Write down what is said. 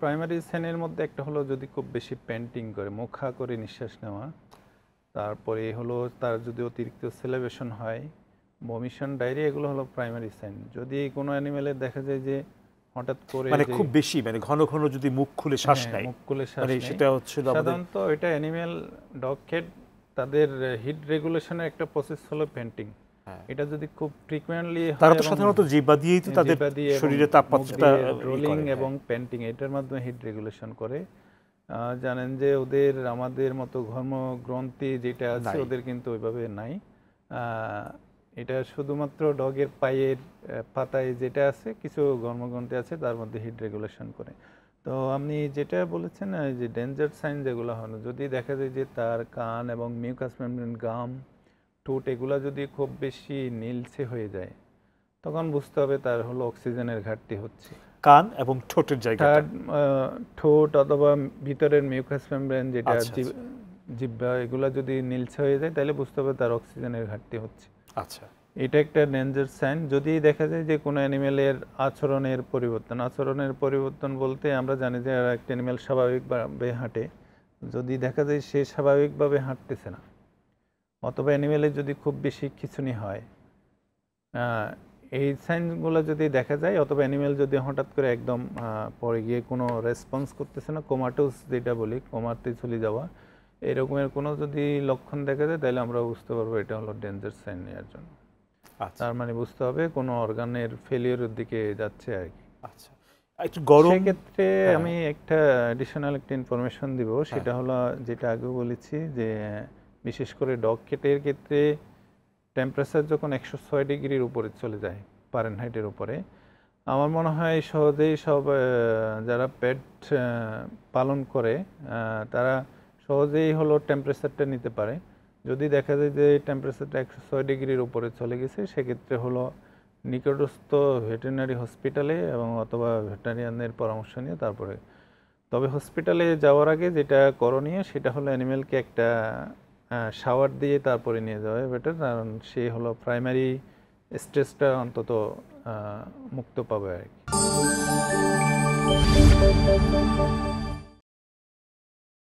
Primary সাইনের মধ্যে একটা হলো যদি খুব বেশি প্যান্টিং করে, মুখা করে নিঃশ্বাস নেওয়া, তারপরে হলো তার যদি অতিরিক্ত সেলিব্রেশন হয়, বমিশন, ডায়রিয়া, এগুলো হলো প্রাইমারি সাইন। যদি কোনো অ্যানিমেলের দেখা যায় যে হঠাৎ করে মানে খুব বেশি, মানে ঘন ঘন যদি মুখ খুলে শ্বাস নেয়, মুখ খুলে শ্বাস মানে নেয়, সেটা হচ্ছে সাধারণত এটা অ্যানিমেল ডগ ক্যাট তাদের হিট রেগুলেশনের একটা প্রসেস হলো প্যান্টিং। এটা যদি খুব ফ্রিকোয়েন্টলি হয়, তারা তো সাধারণত জিহ্বা দিয়েই তো তাদের শরীরে তাপমাত্রাটা রোলিং এবং প্যান্টিং এটার মাধ্যমে হিট রেগুলেশন করে। জানেন যে ওদের আমাদের মতো ঘর্মগ্রন্থি যেটা আছে ওদের কিন্তু ওইভাবে নাই। এটা শুধুমাত্র ডগের পায়ের পাতায় যেটা আছে কিছু ঘর্মগ্রন্থি আছে, তার মধ্যে হিট রেগুলেশন করে। তো আপনি যেটা বলেছেন যে ডেঞ্জার সাইন যেগুলো হলো, যদি দেখা যায় যে তার কান এবং মিউকাস মেমব্রেন, গাম, ঠোঁট এগুলা যদি খুব বেশি নীলচে হয়ে যায়, তখন বুঝতে হবে তার হলো অক্সিজেনের ঘাটতি হচ্ছে। কান এবং ঠোঁটের জায়গা, ঠোঁট অথবা ভিতরের মিউকাস মেমব্রেন যেটা জিহ্বা, এগুলা যদি নীলচে হয়ে যায় তাহলে বুঝতে হবে তার অক্সিজেনের ঘাটতি হচ্ছে। আচ্ছা, এটা একটা ডেঞ্জার সাইন। যদি দেখা যায় যে কোনো অ্যানিমেলের আচরণের পরিবর্তন বলতে আমরা জানি যে একটা অ্যানিমেল স্বাভাবিকভাবে হাঁটে, যদি দেখা যায় সে স্বাভাবিকভাবে হাঁটতেছে না, অথবা অ্যানিমেলের যদি খুব বেশি খিঁচুনি হয়, এই সাইনগুলো যদি দেখা যায়, অথবা অ্যানিমেল যদি হঠাৎ করে একদম পরে গিয়ে কোনো রেসপন্স করতেছে না, কোমাটোস যেটা বলি, কোমাতে চলে যাওয়া, এরকমের কোনো যদি লক্ষণ দেখা যায়, তাহলে আমরা বুঝতে পারবো এটা হলো ডেঞ্জার সাইন নেওয়ার জন্য। তার মানে বুঝতে হবে কোনো অর্গানের ফেলিয়ারের দিকে যাচ্ছে আর কি। আচ্ছা, একটু গরম সেক্ষেত্রে আমি একটা অ্যাডিশনাল একটা ইনফরমেশন দিব, সেটা হলো যেটা আগে বলেছি যে বিশেষ করে ডগ কেটের ক্ষেত্রে টেম্পারেচার যখন 106 ডিগ্রির উপরে চলে যায়, ফারেনহাইটের উপরে, আমার মনে হয় সহজেই সব যারা পেট পালন করে তারা সহজেই হলো টেম্পারেচারটা নিতে পারে। যদি দেখা যায় যে টেম্পারেচারটা 106 ডিগ্রির উপরে চলে গেছে, সেক্ষেত্রে হলো নিকটস্থ ভেটেরিনারি হসপিটালে এবং অথবা ভেটেরিনারিয়ানের পরামর্শ নিয়ে তারপরে, তবে হসপিটালে যাওয়ার আগে যেটা করণীয় সেটা হলো অ্যানিমেলকে একটা শাওয়ার দিয়ে তারপরে নিয়ে যাওয়া বেটার, কারণ সে হলো প্রাইমারি স্ট্রেসটা অন্তত মুক্ত পাবে আর কি।